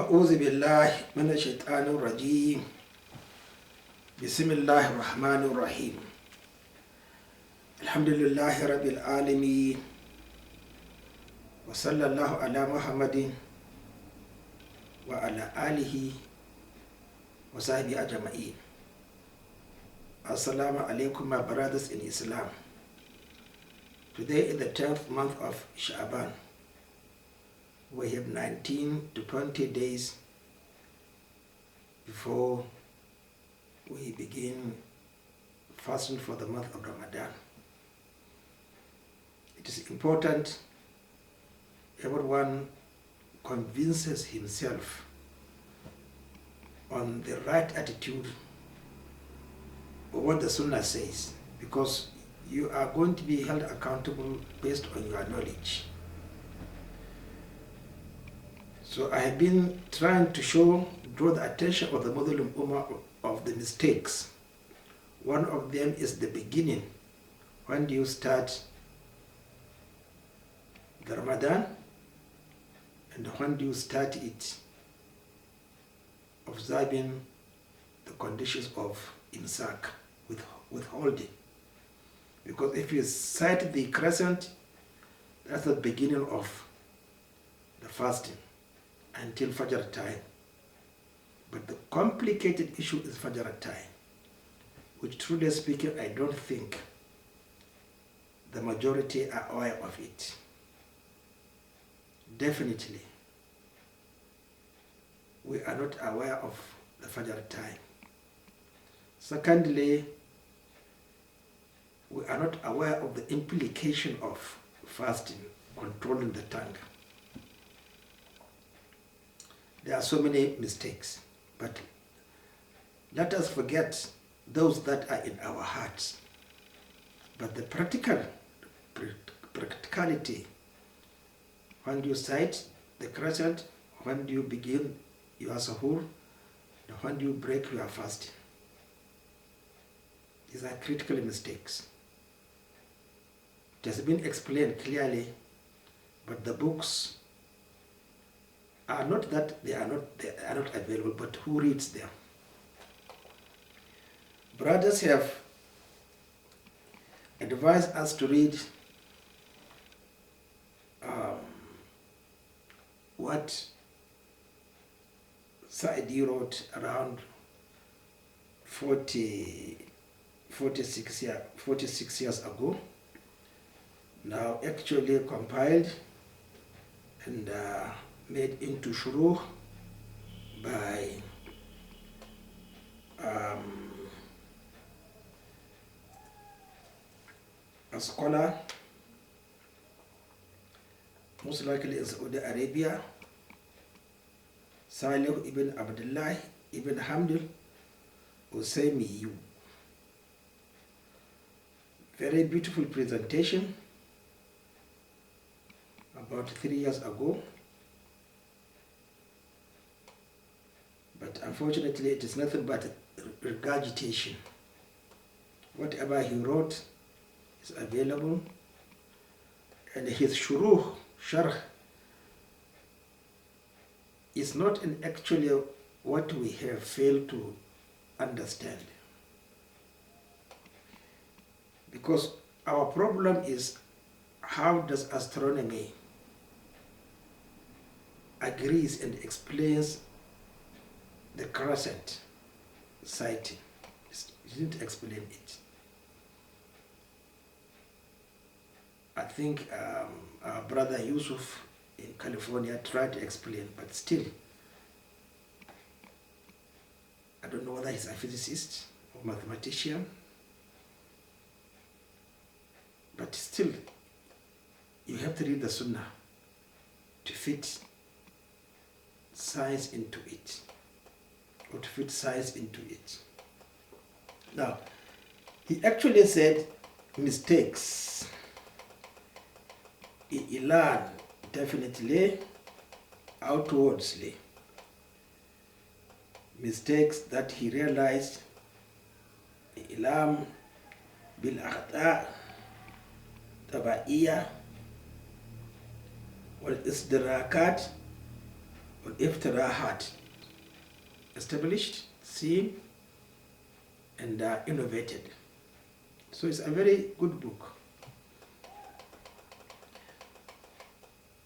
أعوذ بالله من الشيطان الرجيم بسم الله الرحمن الرحيم الحمد لله رب العالمين وصلى الله على محمد وعلى آله وصحبه أجمعين. Assalamu alaikum, my brothers in Islam. Today is the 10th month of Sha'ban. We have 19 to 20 days before we begin fasting for the month of Ramadan. It is important everyone convinces himself on the right attitude of what the Sunnah says, because you are going to be held accountable based on your knowledge. So I have been trying to draw the attention of the Muslim Umma of the mistakes. One of them is the beginning. When do you start the Ramadan? And when do you start it? Observing the conditions of imsak, withholding. Because if you sight the crescent, that's the beginning of the fasting until Fajr time. But the complicated issue is Fajr time, which truly speaking, I don't think the majority are aware of it. Definitely, we are not aware of the Fajr time. Secondly, we are not aware of the implication of fasting, controlling the tongue. There are so many mistakes, but let us forget those that are in our hearts. But the practicality, when do you sight the crescent, when do you begin your sahur, and when do you break your fasting? These are critical mistakes. It has been explained clearly, but the books are not that they are not available, but who reads them? Brothers have advised us to read what Sa'idi wrote around 46 years ago, now actually compiled and made into shuruh by a scholar, most likely in Saudi Arabia, Salih ibn Abdullah ibn Hamdul Usaymiyu. Very beautiful presentation about 3 years ago. But unfortunately, it is nothing but regurgitation. Whatever he wrote is available, and his shuruh, sharh, is not in actually what we have failed to understand. Because our problem is, how does astronomy agrees and explains the crescent sighting? He didn't explain it. I think our brother Yusuf in California tried to explain, but still, I don't know whether he's a physicist or mathematician, but still, you have to read the Sunnah to fit science into it, or to fit science into it. Now, he actually said mistakes. He learned definitely outwardly. Mistakes that he realized, ilam bil akhta tabaiya wal isdirakat on iftirahat, established, seen, and innovated. So it's a very good book.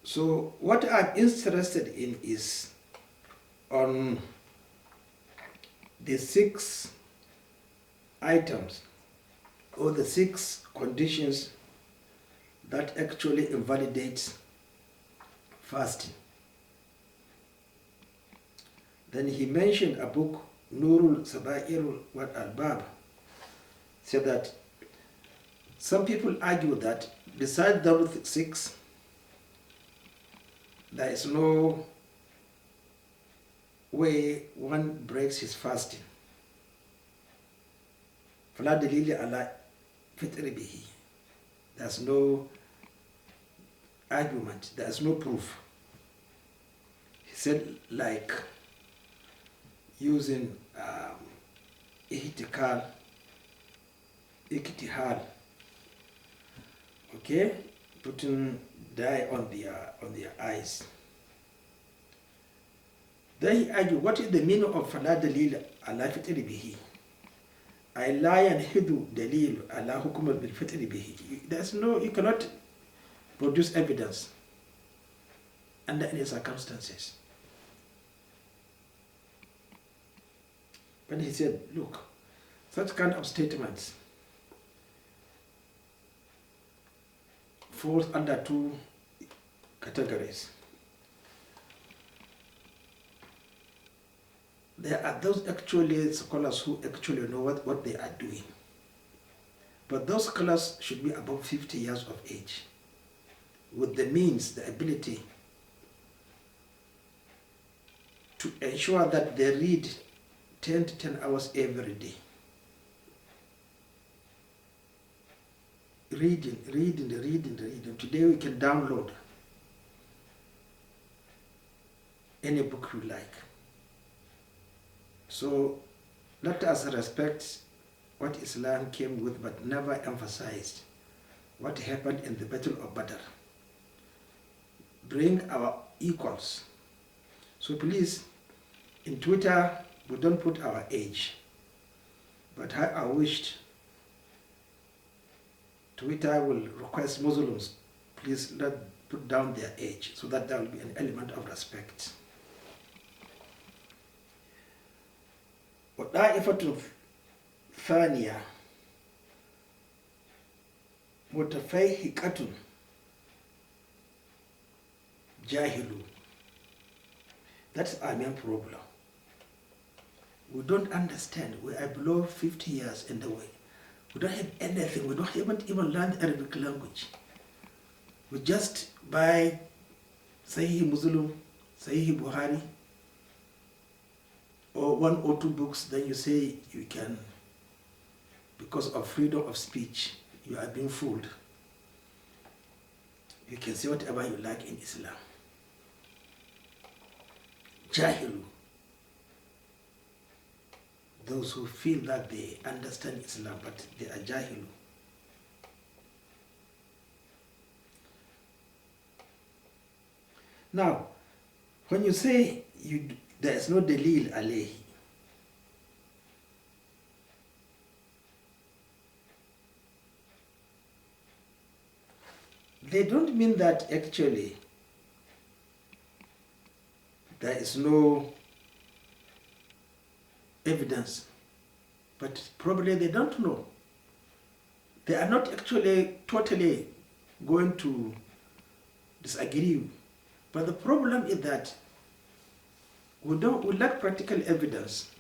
So what I'm interested in is on the 6 items or the 6 conditions that actually invalidates fasting. Then he mentioned a book, Nurul Sabairul Wat Albab, said that some people argue that besides those 6, there is no way one breaks his fasting. فلا دليل على فطر به. There's no argument, there's no proof. He said, like using ihtihal, okay, putting dye on their eyes. Then he argued, what is the meaning of فلا دليل على فطر به? أي لا ينهض دليل على حكم بالفطر به. There's no, you cannot produce evidence under any circumstances. But he said, look, such kind of statements falls under 2 categories. There are those actually scholars who actually know what they are doing. But those scholars should be above 50 years of age, with the means, the ability to ensure that they read 10 to 10 hours every day. Reading. Today we can download any book you like. So let us respect what Islam came with, but never emphasized what happened in the Battle of Badr. Bring our equals. So please, in Twitter, we don't put our age. But I wished Twitter will request Muslims, please put down their age, so that there will be an element of respect. والطائفة الثانية متفيهقة جاهل. That's our main problem. We don't understand. We are below 50 years in the way. We don't have anything. We haven't even learned Arabic language. We just buy Sahih Muslim, Sahih Buhari, or 1 or 2 books, then you say you can, because of freedom of speech, you are being fooled. You can say whatever you like in Islam. Jahilu. Those who feel that they understand Islam, but they are jahilu. Now, when you say there is no dalil alayhi, they don't mean that actually there is no evidence, but probably they don't know. They are not actually totally going to disagree, but the problem is that we lack practical evidence.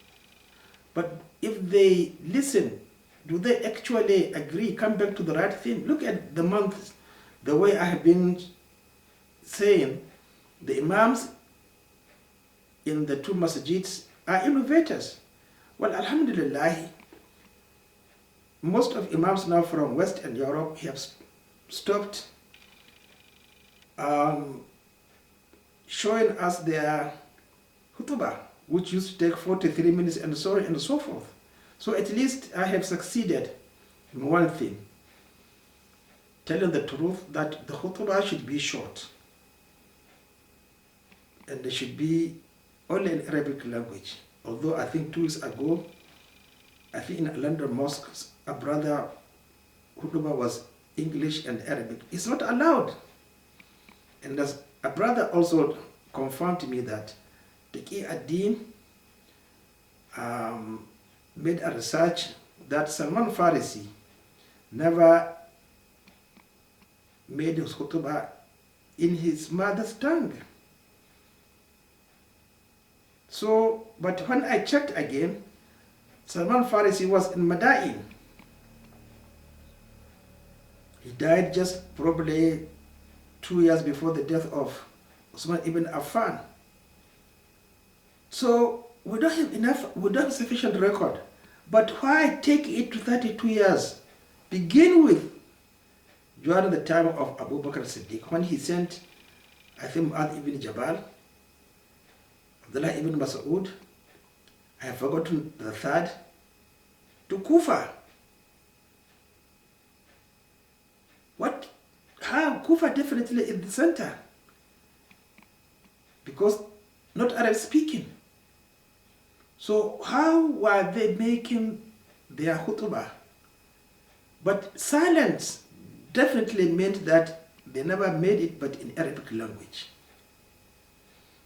But if they listen, do they actually agree, come back to the right thing? Look at the months, the way I have been saying, the imams in the 2 masjids are innovators. Well, alhamdulillah, most of imams now from Western Europe have stopped showing us their khutbah, which used to take 43 minutes and so on and so forth. So at least I have succeeded in one thing, telling the truth that the khutbah should be short. and there should be only in Arabic language. Although I think 2 weeks ago, I think in London mosques, a brother khutbah was English and Arabic. It's not allowed. And as a brother also confirmed to me that Taqi ad-Din made a research that Salman Farisi never made his khutbah in his mother's tongue. So, but when I checked again, Salman Farisi was in Madain. He died just probably 2 years before the death of Usman ibn Affan. So we don't have sufficient record. But why take it to 32 years? Begin with during the time of Abu Bakr Siddiq, when he sent, I think, Mu'adh ibn Jabal, Abdullah ibn Mas'ud, I have forgotten the third, to Kufa. What? How? Kufa definitely in the center. Because not Arab speaking. So how were they making their khutbah? But silence definitely meant that they never made it but in Arabic language.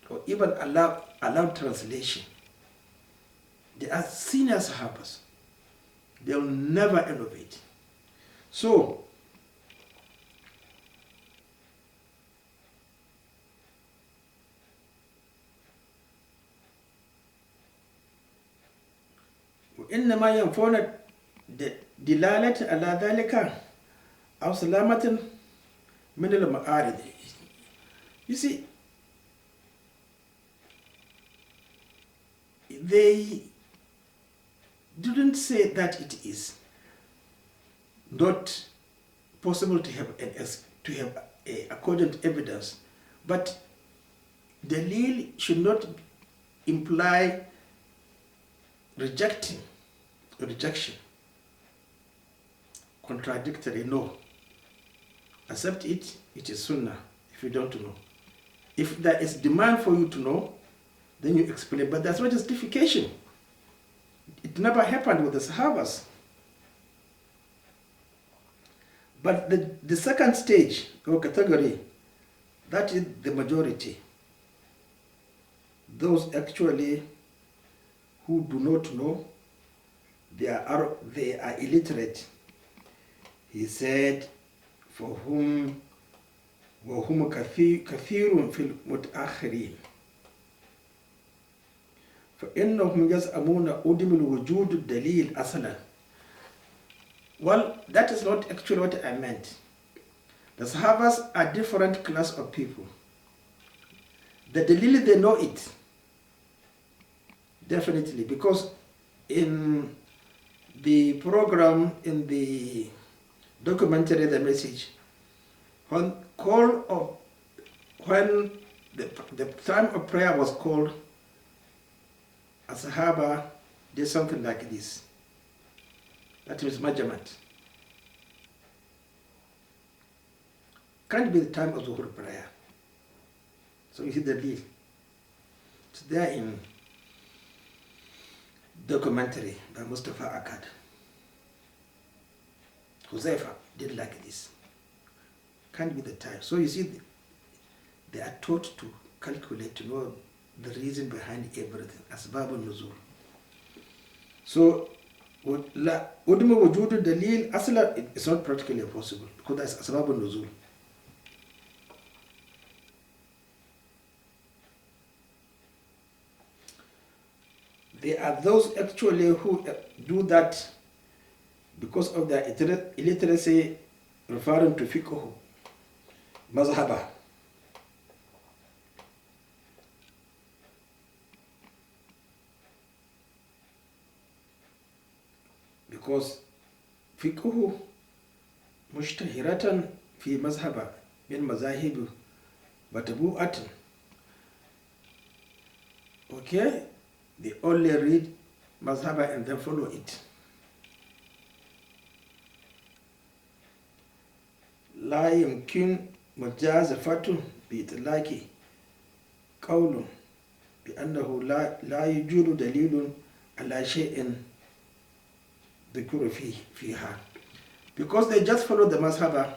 Or even allowed translation. They are senior Sahabas. They will never innovate. So, إنما ينفون دلالة على ذلك أو سلامة من المعارض. You see, they didn't say that it is not possible to have a cogent evidence, but dalil should not imply rejection, contradictory. No. Accept it, it is Sunnah if you don't know. If there is demand for you to know, then you explain. But that's not justification. It never happened with the Sahabas. But the second stage or category, that is the majority. Those actually who do not know, they are illiterate. He said, for whom وهم كثير في المتأخرين فإنهم يزعمون عدم الوجود الدليل أصلا. Well, that is not actually what I meant. The Sahabas are different class of people. The dalil, they know it. Definitely, because in the program, in the documentary, The Message, when the time of prayer was called, a Sahaba did something like this. That is measurement. Can't be the time of Zuhur prayer. So you see the deal. It's there in documentary by Mustafa Akkad. Huzaifa did like this. Can't be the time. So you see, they are taught to calculate, to know the reason behind everything. Asbab al-nuzul. So, udma wujudu dalil asla, it's not practically possible because that's asbab al-nuzul. There are those actually who do that because of their illiteracy, referring to fiqh, mazhaba. Because fiqh mushtahiratan fi mazhaba min mazahib matabu'atan. Okay? They only read mazhaba and then follow it. لا يمكن مجازفة بإطلاق قول بأنه لا يوجد دليل على شيء ذكر فيها, because they just follow the mazhab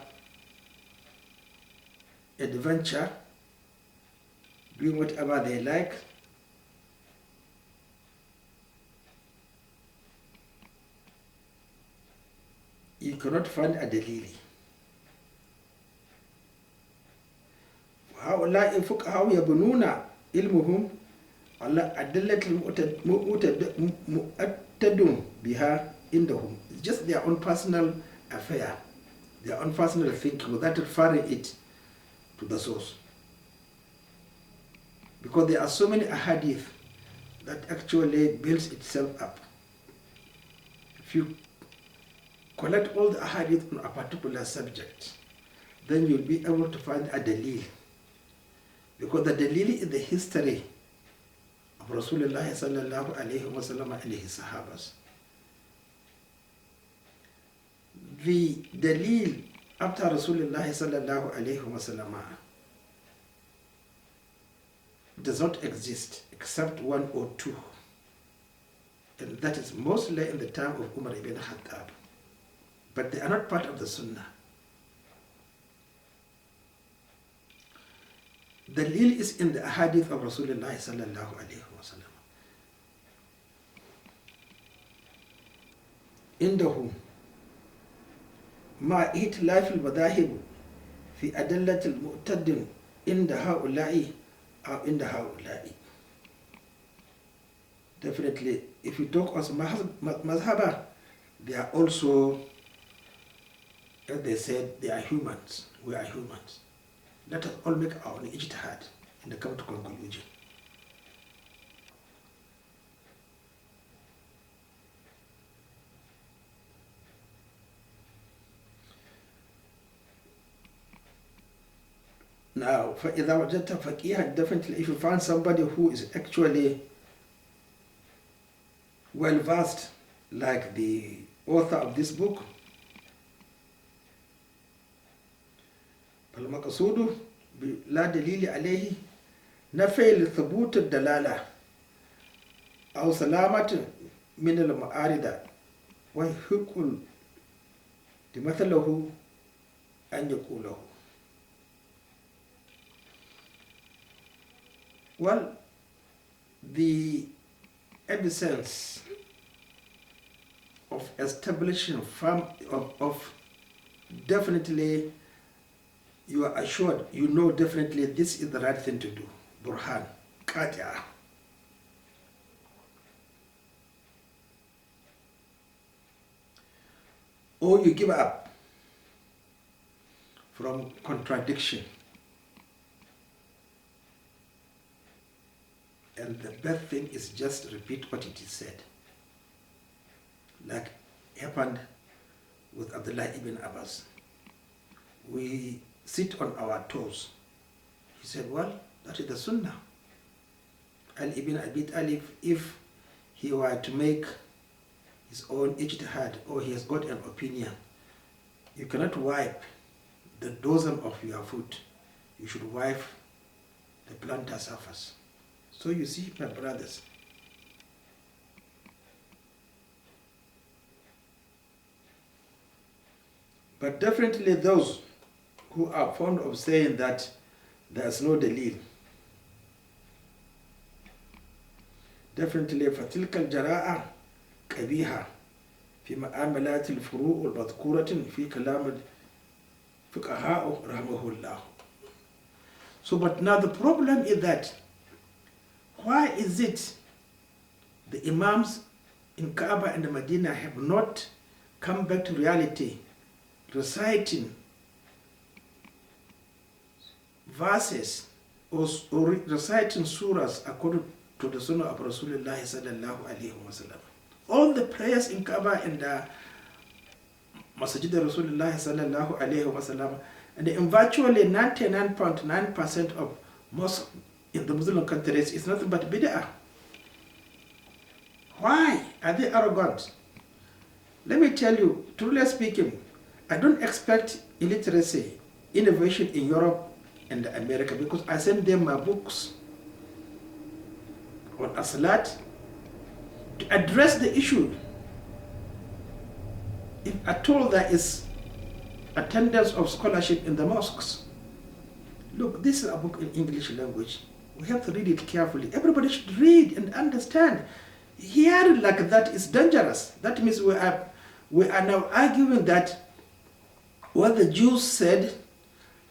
adventure, doing whatever they like. You cannot find a dalili. هؤلاء الفقهاء يبنون علمهم على أدلة مؤتد بها عندهم. It's just their own personal affair, their own personal thinking, without referring it to the source. Because there are so many ahadith that actually builds itself up. If you collect all the ahadith on a particular subject, then you'll be able to find a dalil. Because the dalil is the history of Rasulullah sallallahu alayhi wa sallam and his sahabas. The dalil after Rasulullah sallallahu alayhi wa sallam does not exist except one or two. And that is mostly in the time of Umar ibn Khattab. But they are not part of the Sunnah. The dalil is in the ahadith of Rasulullah sallallahu alayhi wa sallam. عنده مع إختلاف المذاهب في أدلة المعتد عند هؤلاء أو عند هؤلاء. Definitely, if you talk as mazhaba, they are also, as they said, they are humans. We are humans. Let us all make our own ijtihad and come to conclusion. Now, فإذا وجدت فقيها, definitely if you find somebody who is actually well versed, like the author of this book, فالمقصود لا دليل عليه نفي ثبوت الدلالة أو سلامة من المعارضة ويحق لمثله أن يقوله. Well, the absence of establishing of definitely, you are assured, you know definitely this is the right thing to do. Burhan, Qati'ah. Or you give up from contradiction. And the best thing is just repeat what it is said. Like happened with Abdullah ibn Abbas. We sit on our toes. He said, well, that is the Sunnah. Ali ibn Abi Talib, if he were to make his own ijtihad, or he has got an opinion, you cannot wipe the dozen of your foot. You should wipe the plantar surface. So you see, my brothers, but definitely those who are fond of saying that there's no dalil, definitely فتلك الجراءة قبيحة في معاملات الفروع المذكورة في كلام الفقهاء رحمه الله. So, but now the problem is that, why is it the Imams in Kaaba and Medina have not come back to reality, reciting verses or reciting surahs according to the Sunnah of Rasulullah sallallahu alaihi wasallam? All the prayers in Kaaba and Masjid Rasulullah sallallahu alaihi wasallam, and in virtually 99.9% of mosques in the Muslim countries is nothing but bid'ah. Why are they arrogant? Let me tell you, truly speaking, I don't expect illiteracy, innovation in Europe and America, because I send them my books on as-salat to address the issue. If at all there is attendance of scholarship in the mosques. Look, this is a book in English language. We have to read it carefully. Everybody should read and understand. Hearing like that is dangerous. That means we are now arguing that what the Jews said,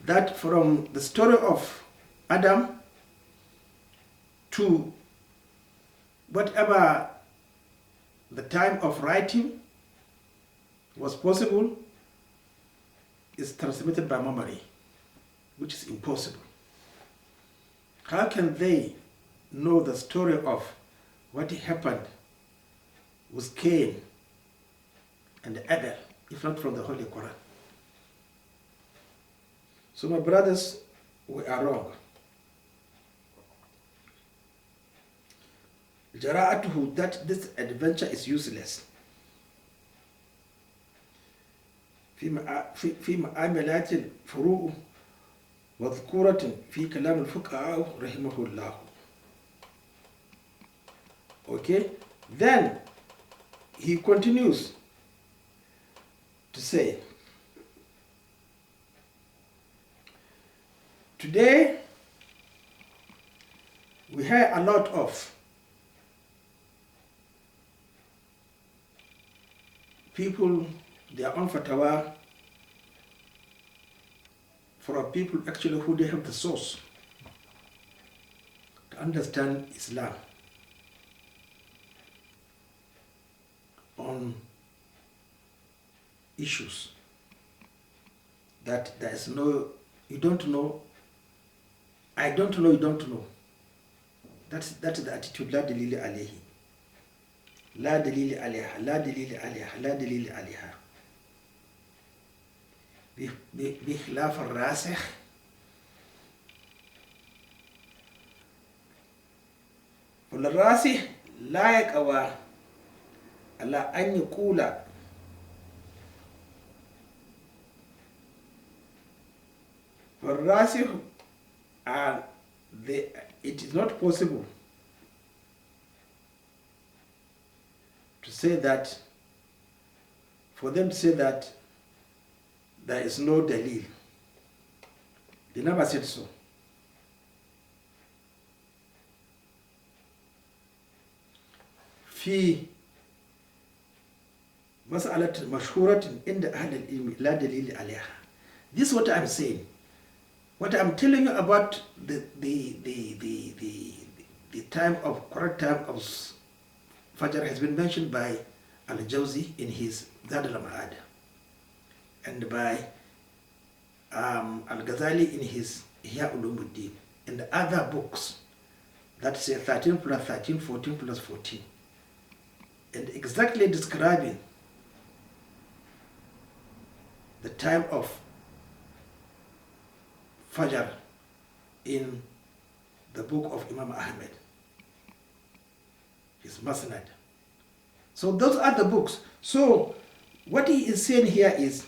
that from the story of Adam to whatever the time of writing was possible, is transmitted by memory, which is impossible. How can they know the story of what happened with Cain and Abel, if not from the Holy Quran? So my brothers, we are wrong. Jara'atuhu, that this adventure is useless. في معاملات الفروع مذكورة في كلام الفقهاء رحمه الله. Okay, then he continues to say, today we hear a lot of people, their own fatwa, for people actually who they have the source to understand Islam on issues that there is no, you don't know, I don't know, you don't know. That's the attitude. La dalili alayhi. La dalili alayha. La dalili alayha. La dalili alayha. بخلاف الراسخ والراسخ لا يقوى على أن يقول والراسخ it is not possible to say that, for them to say that there is no dalil. They never said so. في مسألة مشهورة عند أهل العلم لا دليل عليها. This is what I'm saying. What I'm telling you about the time of, correct time of Fajr has been mentioned by Al-Jawzi in his Zad al-Ma'ad, and by Al-Ghazali in his Ihya Ulumuddin, and the other books that say 13 plus 13, 14 plus 14, and exactly describing the time of Fajr in the book of Imam Ahmed, his Musnad. So those are the books. So what he is saying here is,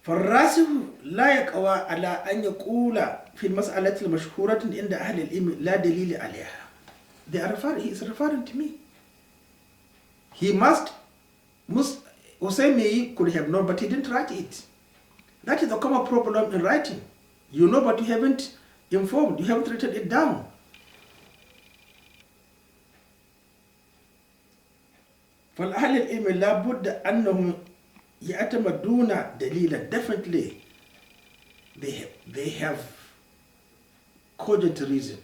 فالراسخ لا يقوى على أن يقول في المسألة المشهورة عند أهل العلم لا دليل عليها. He is referring to me. He Hussein could have known, but he didn't write it. That is the common problem in writing. You know, but you haven't informed, you haven't written it down. فالأهل العلم لا بد أنهم يعتمدون دليلا. Definitely they have cogent reason.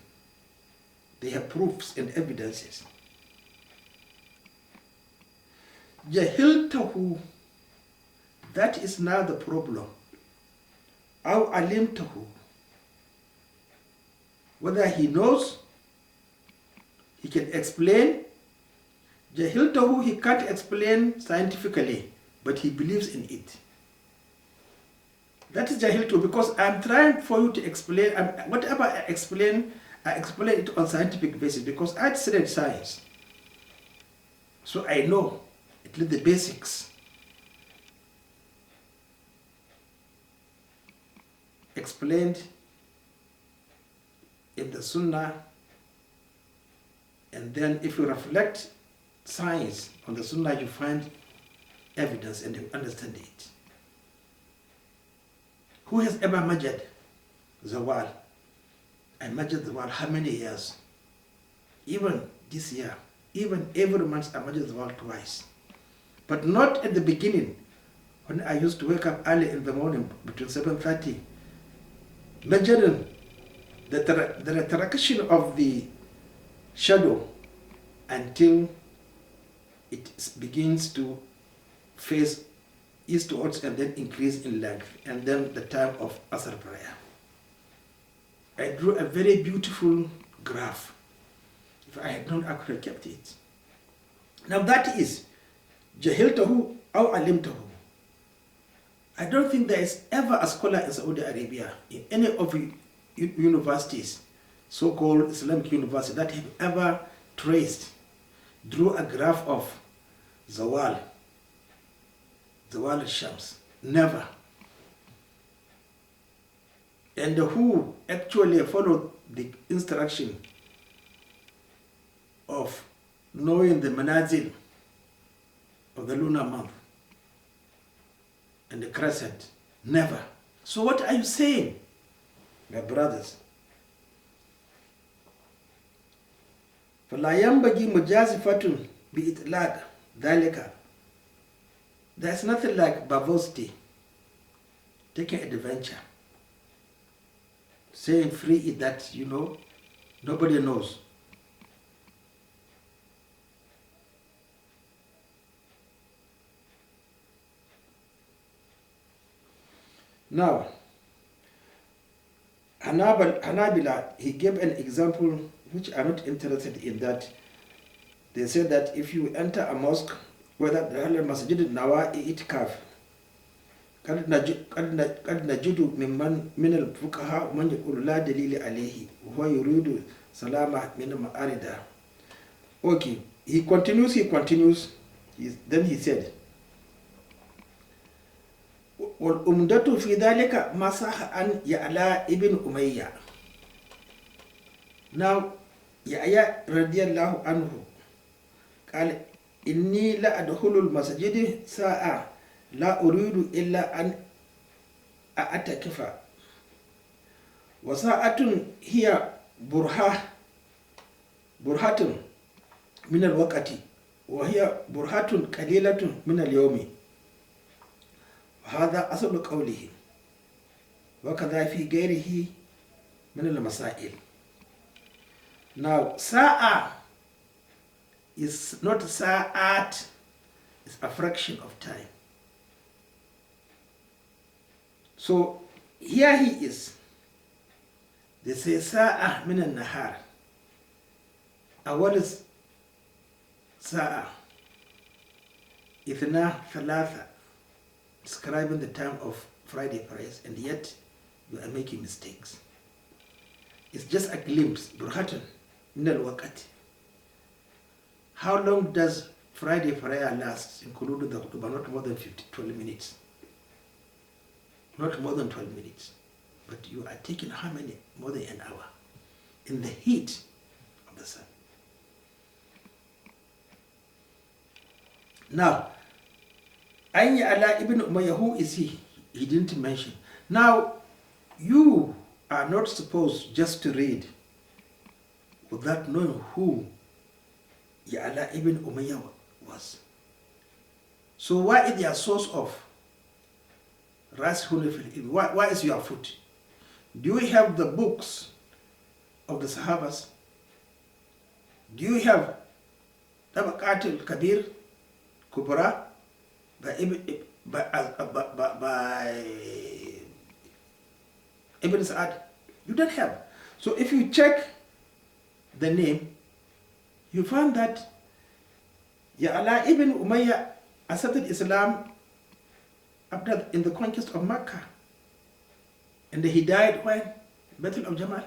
They have proofs and evidences. جهلته, that is now the problem. أو علمته, whether he knows, he can explain. Jahiltahu, he can't explain scientifically, but he believes in it. That is jahiltahu, because I'm trying for you to explain, whatever I explain it on scientific basis, because I studied science. So I know at least the basics. Explained in the Sunnah And then if you reflect science on the Sunnah, you find evidence and you understand it. Who has ever measured Zawal? I measured Zawal how many years? Even this year, even every month I measured Zawal twice. But not at the beginning, when I used to wake up early in the morning between 7:30, measuring the retraction of the shadow until it begins to face eastwards and then increase in length, and then the time of Asr prayer. I drew a very beautiful graph. If I had known, I could have kept it. Now that is Jahiltahu aw alimtahu. I don't think there is ever a scholar in Saudi Arabia, in any of the universities, so-called Islamic university, that have ever drew a graph of Zawal al-Shams. Never. And who actually followed the instruction of knowing the manazil of the lunar month and the crescent? Never. So what are you saying, my brothers? فَلَا يَنْبَغِي مُجَازِفَةٌ بِإِطْلَاقِ ذَلِكَ. There's nothing like bavosity, taking adventure, saying free that, nobody knows. Now, Hanabila, he gave an example which I'm not interested in, that they say that if you enter a mosque, whether the masjid nawa itikaf, قد نجد من الفقهاء من يقول لا دليل عليه وهو يريد سلامة من المعارضة. Okay, he continues, then he said, والأمدة في ذلك ما صح عن يعلى ابن أمية. Now, Yahya radiallahu anhu قال إني لا أدخل المسجد ساعة لا أريد إلا أن أعتكف وساعة هي برهة من الوقت وهي برهة قليلة من اليوم. وهذا أصل قوله وكذا في غيره من المسائل. Now, sa'a is not sa'at, it's a fraction of time. So here he is. They say sa'a min al-nahar. And what is sa'a? Ithna thalatha, describing the time of Friday prayers, and yet you are making mistakes. It's just a glimpse. Burhatun min al-waqt. How long does Friday prayer last, including the khutbah? Not more than 12 minutes. Not more than 12 minutes. But you are taking how many? More than an hour. In the heat of the sun. Now, Ayn Ala ibn Umayyah, who is he? He didn't mention. Now, you are not supposed just to read without knowing who Ya'la ibn Umayyah was. So why is your source of Rashun fil Ilm? Why is your foot? Do you have the books of the Sahabas? Do you have Tabaqat al-Kabir, Kubra, by Ibn Sa'ad? You don't have. So if you check the name, you find that Ya'la ibn Umayyah accepted Islam in the conquest of Mecca. And he died when? Battle of Jamal.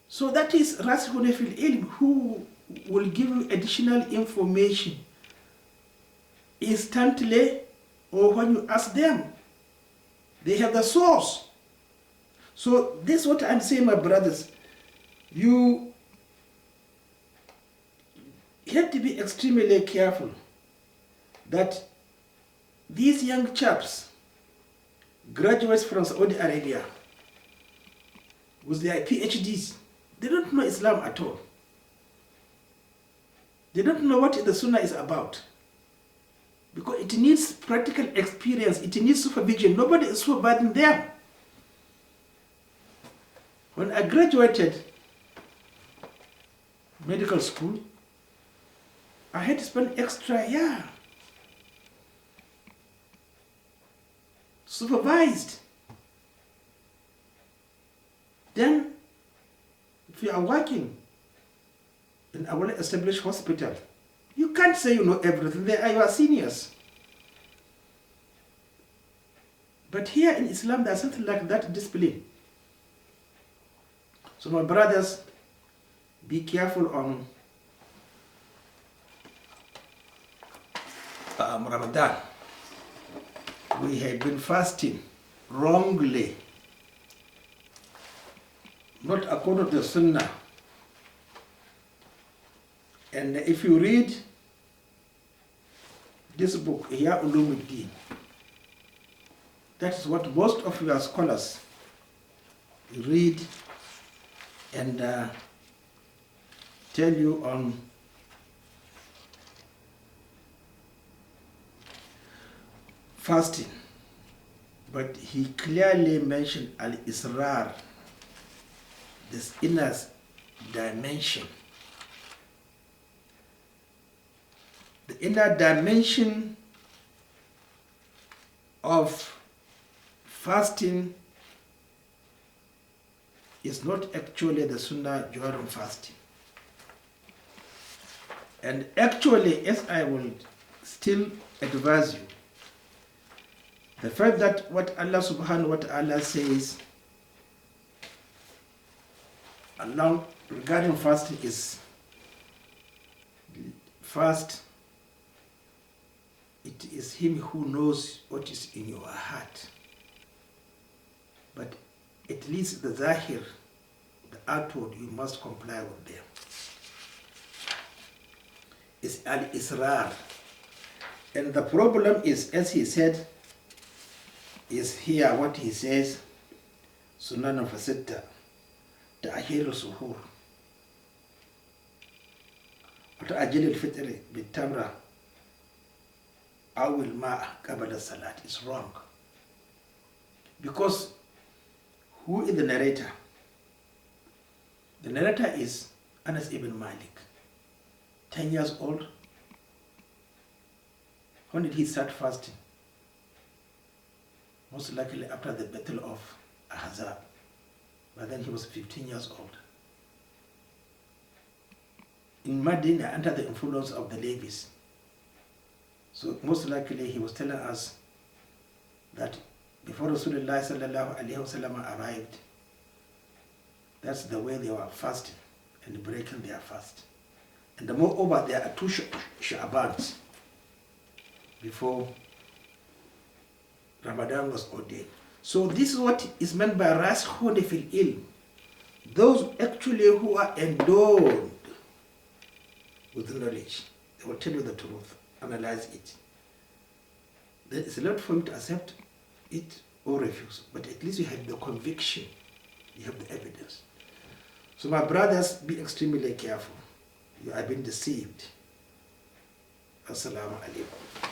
So that is Rasikhun fil Ilm, who will give you additional information instantly, or when you ask them. They have the source. So this is what I'm saying, my brothers. You You have to be extremely careful that these young chaps, graduates from Saudi Arabia, with their PhDs, they don't know Islam at all. They don't know what the Sunnah is about. Because it needs practical experience, it needs supervision. Nobody is supervising them. When I graduated medical school, I had to spend extra year supervised. Then, if you are working in a well-established hospital, you can't say you know everything. They are your seniors. But here in Islam, there's something like that discipline. So my brothers, be careful on Ramadan. We have been fasting wrongly, not according to the Sunnah. And if you read this book, Ihya Ulumuddin, that is what most of your scholars read and tell you on fasting. But he clearly mentioned al-israr, this inner dimension. The inner dimension of fasting is not actually the Sunnah during fasting. And actually, as I will still advise you, the fact that what Allah subhanahu wa ta'ala says along regarding fasting is fast, it is Him who knows what is in your heart. But at least the zahir, the outward, you must comply with them. It's al-israr. And the problem is, as he said, is here what he says, Sunnah Fasita, ta'khir suhur, wa ta'jil al-fitr bit-tamra aw al-ma' qabla salat is wrong. Because who is the narrator? The narrator is Anas ibn Malik, 10 years old. When did he start fasting? Most likely after the battle of Ahzab. But then he was 15 years old. In Medina, under the influence of the Levies. So most likely he was telling us that before Rasulullah sallallahu alaihi wasallam arrived, that's the way they were fasting and breaking their fast. And moreover, there are 2 Sha'bans before Ramadan was ordained. So this is what is meant by Rasikhun fil ilm. Those actually who are endowed with knowledge. They will tell you the truth, analyze it. Then it's not for you to accept it or refuse, but at least you have the conviction, you have the evidence. So my brothers, be extremely careful. You have been deceived. Assalamu alaikum.